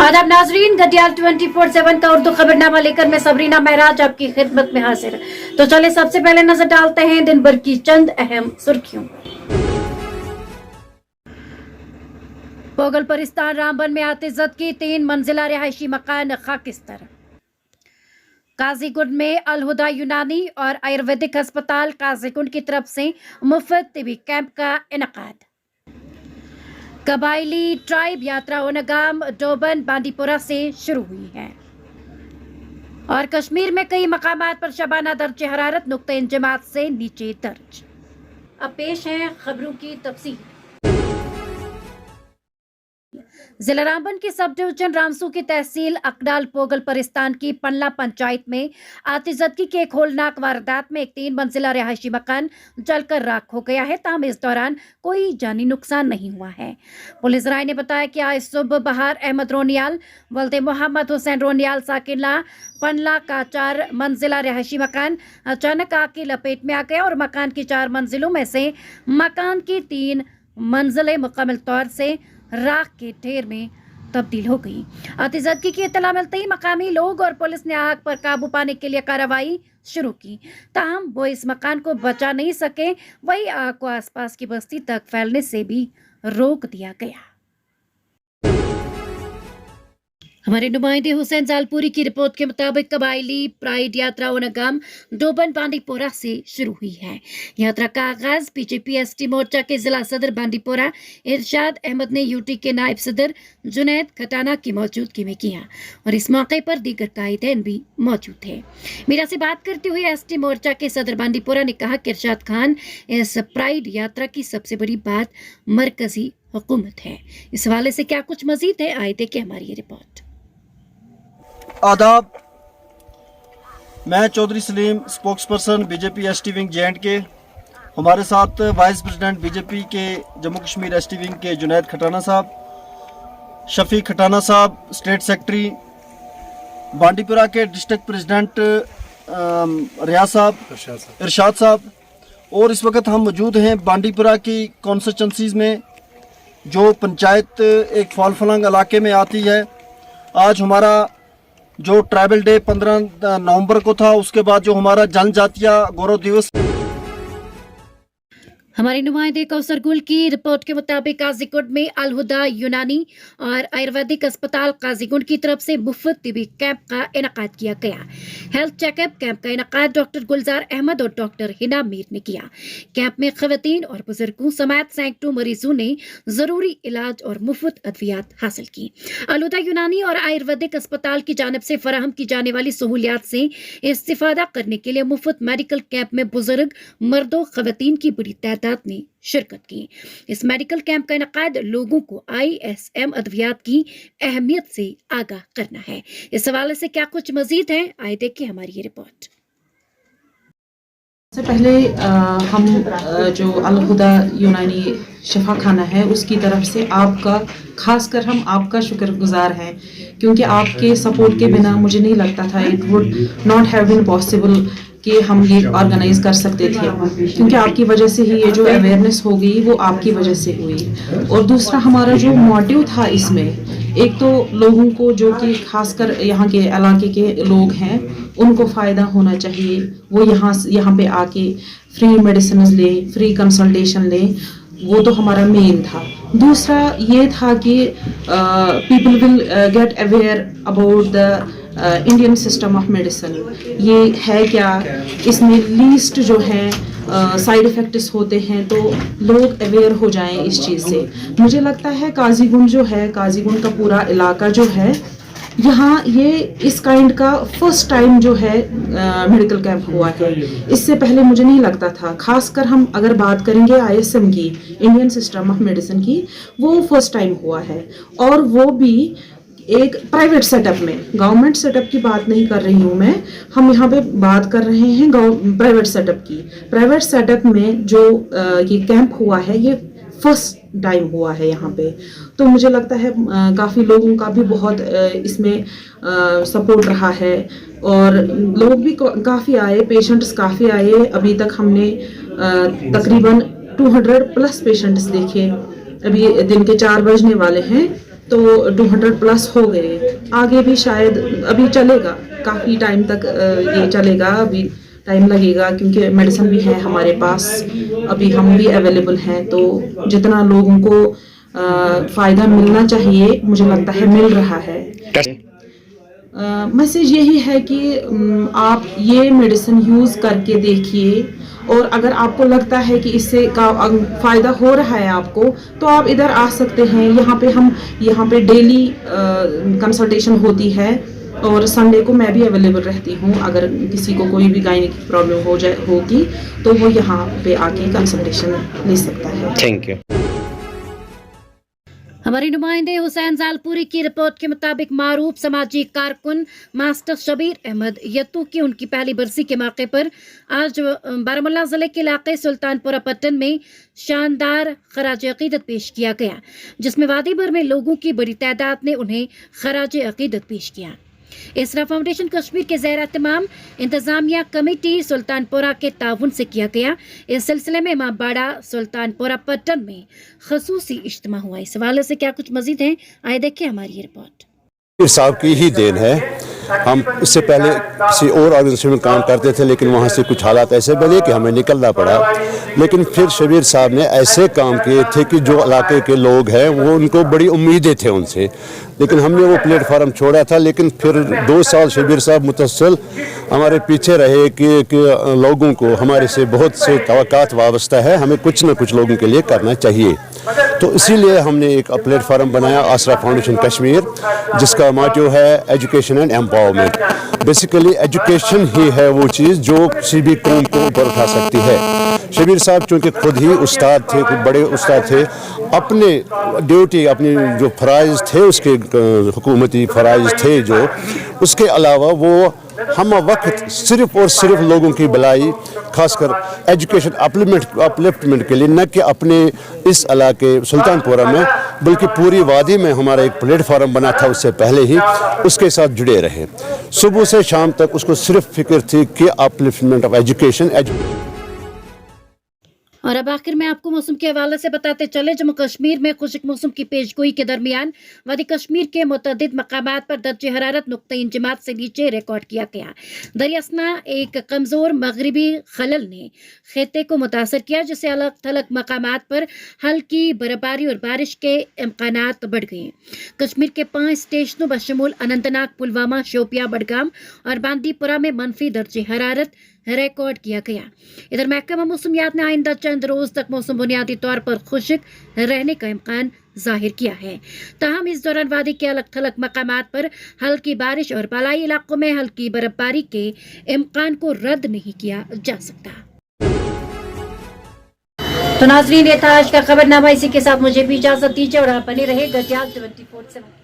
आदाब नाजरीन, गडियाल 24/7 का उर्दू खबरनामा लेकर मैं सबरीना महराज आपकी खिदमत में हाजिर। तो चले सबसे पहले नजर डालते हैं दिन भर की चंद अहम सुर्खियों। पोगल परिस्तान रामबन में आतिज़त की 3 मंजिला रिहायशी मकान खाकिस्तर। काजीगुंड में अलहुदा यूनानी और आयुर्वेदिक अस्पताल काजीगुंड की तरफ से मुफ्त तिबी कैंप का इनकाद। कबायली ट्राइब यात्रा ओनगाम डोबन बांडीपुरा से शुरू हुई है। और कश्मीर में कई मकामात पर शबाना दर्ज हरारत नुक्ते इंजमात से नीचे दर्ज। अब पेश है खबरों की तफसील। जिला रामबन के सब डिवीजन रामसू की तहसील अकडाल पोगल परिस्तान की पंडला पंचायत में आतिज़दगी के एक होलनाक वारदात में एक 3 मंजिला रिहायशी मकान जलकर राख हो गया है। ताहम इस दौरान कोई जानी नुकसान नहीं हुआ है। पुलिस राय ने बताया कि आज सुबह बहार अहमद रोनियाल वल्दे मोहम्मद हुसैन रोनियाल साकिला पंडला का 4 मंजिला रिहायशी मकान अचानक आग की लपेट में आ गया और मकान की 4 मंजिलों में से मकान की 3 मंजिलें मुकम्मल तौर से राख के ढेर में तब्दील हो गई। आतिज़दगी की इत्तला मिलते ही मकामी लोग और पुलिस ने आग पर काबू पाने के लिए कार्रवाई शुरू की। ताहम वो इस मकान को बचा नहीं सके, वही आग को आसपास की बस्ती तक फैलने से भी रोक दिया गया। हमारे नुमाइंदे हुसैन जालपुरी की रिपोर्ट के मुताबिक कबायली प्राइड यात्रा ओनगाम डोबन बांडीपुरा से शुरू हुई है। यात्रा का आगाज बीजेपी एसटी मोर्चा के जिला सदर बांडीपुरा इरशाद अहमद ने यूटी के नायब सदर जुनैद खटाना की मौजूदगी में किया और इस मौके पर दीगर कायदीन भी मौजूद थे। मीडिया से बात करते हुए एसटी मोर्चा के सदर बांडीपुरा ने कहा कि इरशाद खान इस प्राइड यात्रा की सबसे बड़ी बात मरकजी हुकूमत है। इस हवाले से क्या कुछ मजीद है, आए देखें हमारी ये रिपोर्ट। आदाब, मैं Chaudhary Saleem spokesperson BJP ST wing J and K. हमारे साथ वाइस प्रेसिडेंट बीजेपी के जम्मू कश्मीर एसटी विंग के जुनैद खटाना साहब, शफीक खटाना साहब स्टेट सेक्रेटरी, बांडीपुरा के डिस्ट्रिक्ट प्रेसिडेंट रियाज साहब, इरशाद साहब, और इस वक्त हम मौजूद हैं बांडीपुरा की कॉन्स्टिट्यूंसीज़ में जो पंचायत एक फाल फलंग इलाके में आती है। आज हमारा जो ट्राइबल डे 15 नवंबर को था, उसके बाद जो हमारा जनजातीय गौरव दिवस। हमारे नुमाइंदे कौसर गुल की रिपोर्ट के मुताबिक काजीगुंड में अलहुदा यूनानी और आयुर्वेदिक अस्पताल काजीगुंड की तरफ से मुफ्त तिबी कैंप का इनकाद किया गया। हेल्थ चेकअप कैंप का इनकाद डॉक्टर गुलजार अहमद और डॉक्टर हिना मीर ने किया। कैंप में खवातीन और बुजुर्गों समेत सैकड़ों मरीजों ने जरूरी इलाज और मुफ्त अद्वियात हासिल की। अलहुदा यूनानी और आयुर्वेदिक अस्पताल की जानिब से फराहम की जाने वाली सहूलियात से इस्तिफादा करने के लिए मुफ्त मेडिकल कैंप में बुजुर्ग मर्दों खवातीन की बड़ी तादाद ने शिरकत की। इस मेडिकल कैंप का इनकाद लोगों को ISM अद्वियात की अहमियत से आगाह करना है। इस हवाले से क्या कुछ मजीद है, आए देखें हमारी ये रिपोर्ट। सबसे पहले हम जो अलहुदा यूनानी शिफा खाना है उसकी तरफ से आपका खासकर हम आपका शुक्रगुजार हैं, क्योंकि आपके सपोर्ट के बिना मुझे नहीं लगता था it would not have been possible कि हम ये ऑर्गेनाइज कर सकते थे, क्योंकि आपकी वजह से ही ये जो अवेयरनेस हो गई वो आपकी वजह से हुई। और दूसरा हमारा जो मोटिव था इसमें, एक तो लोगों को जो कि खासकर यहाँ के इलाके के लोग हैं उनको फ़ायदा होना चाहिए, वो यहाँ पे आके फ्री मेडिसिन ले, फ्री कंसल्टेशन ले, वो तो हमारा मेन था। दूसरा ये था कि people will get aware about the Indian system of medicine. ये है क्या, इसमें लीस्ट जो है साइड इफ़ेक्ट्स होते हैं, तो लोग अवेयर हो जाएं इस चीज़ से। मुझे लगता है काजीगुंड जो है, काजीगुंड का पूरा इलाका जो है, यहाँ ये इस काइंड का फर्स्ट टाइम जो है मेडिकल कैंप हुआ है। इससे पहले मुझे नहीं लगता था। खासकर हम अगर बात करेंगे ISM की, इंडियन सिस्टम ऑफ मेडिसिन की, वो फर्स्ट टाइम हुआ है, और वो भी एक प्राइवेट सेटअप में। गवर्नमेंट सेटअप की बात नहीं कर रही हूँ मैं, हम यहाँ पे बात कर रहे हैं प्राइवेट सेटअप की। प्राइवेट सेटअप में जो ये कैंप हुआ है, ये फर्स्ट टाइम हुआ है यहाँ पे। तो मुझे लगता है काफ़ी लोगों का भी बहुत इसमें सपोर्ट रहा है, और लोग भी काफ़ी आए, पेशेंट्स काफ़ी आए। अभी तक हमने तकरीबन 200+ पेशेंट्स देखे। अभी दिन के 4 बजने वाले हैं, तो 200 प्लस हो गए, आगे भी शायद अभी चलेगा, काफ़ी टाइम तक ये चलेगा, अभी टाइम लगेगा क्योंकि मेडिसिन भी है हमारे पास, अभी हम भी अवेलेबल हैं, तो जितना लोगों को फ़ायदा मिलना चाहिए मुझे लगता है मिल रहा है। मैसेज यही है कि आप ये मेडिसिन यूज़ करके देखिए, और अगर आपको लगता है कि इससे फ़ायदा हो रहा है आपको, तो आप इधर आ सकते हैं। यहाँ पे डेली कंसल्टेशन होती है, और संडे को मैं भी अवेलेबल रहती हूँ। अगर किसी को कोई भी गायनिक की प्रॉब्लम होगी तो वो यहाँ पे आके कंसल्टेशन ले सकता है। Thank you. हमारे नुमाइंदे हुसैन जालपुरी की रिपोर्ट के मुताबिक मारूफ समाजी कारकुन मास्टर शबीर अहमद यत्तू की उनकी पहली बरसी के मौके पर आज बारामूला जिले के इलाके सुल्तानपुरा पट्टन में शानदार खराज अकीदत पेश किया गया, जिसमें वादी भर में लोगों की बड़ी तादाद ने उन्हें खराज अकीदत पेश किया। इसरा फाउंडेशन कश्मीर के ज़ेर एहतमाम इंतजामिया कमेटी सुल्तानपुरा के ताउन से किया गया। इस सिलसिले में इमाम बाड़ा सुल्तानपुरा पट्टन में खसूसी इज्तिमा हुआ। इस हवाले से क्या कुछ मजीद है, आए देखें हमारी ये रिपोर्ट। साहब की ही देन है। हम इससे पहले किसी और ऑर्गेनाइजेशन में काम करते थे, लेकिन वहाँ से कुछ हालात ऐसे बने कि हमें निकलना पड़ा। लेकिन फिर शबीर साहब ने ऐसे काम किए थे कि जो इलाके के लोग हैं वो उनको बड़ी उम्मीदें थे उनसे, लेकिन हमने वो प्लेटफार्म छोड़ा था। लेकिन फिर 2 साल शबीर साहब मुतस्सिल हमारे पीछे रहे कि लोगों को हमारे से बहुत से तवक्कात वाबस्ता है, हमें कुछ न कुछ लोगों के लिए करना चाहिए। तो इसीलिए हमने एक प्लेटफार्म बनाया आसरा फाउंडेशन कश्मीर, जिसका मोटो है education and empowerment. Basically education ही है वो चीज़ जो किसी भी कौम को ऊपर उठा सकती है। शबीर साहब चूँकि खुद ही उस्ताद थे, खुद बड़े उस्ताद थे, अपने ड्यूटी अपनी जो फ़राइज़ थे उसके हुकूमती फ़राइज़ थे जो, उसके अलावा वो हम वक्त सिर्फ़ और सिर्फ लोगों की भलाई खासकर एजुकेशन अपलिफ्टमेंट के लिए, न कि अपने इस इलाके सुल्तानपुरा में बल्कि पूरी वादी में हमारा एक प्लेटफार्म बना था उससे पहले ही, उसके साथ जुड़े रहे। सुबह से शाम तक उसको सिर्फ फिक्र थी कि अपलिफ्टमेंट ऑफ एजुकेशन। और अब आखिर में आपको मौसम के हवाले से बताते चले, जम्मू कश्मीर में खुश्क मौसम की पेशगोई के दरमियान वादी कश्मीर के मुतअद्दिद मकामात पर दर्जे हरारत नुक्ता इंजमात से नीचे रिकॉर्ड किया गया। दरियासना एक कमज़ोर मगरबी खलल ने खित्ते को मुतासर किया, जिससे अलग थलग मकामात पर हल्की बर्फबारी और बारिश के इम्कानात बढ़ गए। कश्मीर के 5 स्टेशनों बशमूल अनंतनाग, पुलवामा, शोपिया, बडगाम और बांदीपुरा में मनफी दर्जे हरारत रिकॉर्ड किया गया। इधर महकमा मौसमियात ने आइंदा चंद रोज तक मौसम बुनियादी तौर पर खुश्क रहने का इम्कान जाहिर किया है। ताहम इस दौरान वादी के अलग थलग मकामात पर हल्की बारिश और बालाई इलाकों में हल्की बर्फबारी के इम्कान को रद्द नहीं किया जा सकता। तो नाजरीन, ये था आज का खबरनामा। इसी के साथ मुझे भी इजाजत दीजिए और आप बने रहे गटियाल 24/7।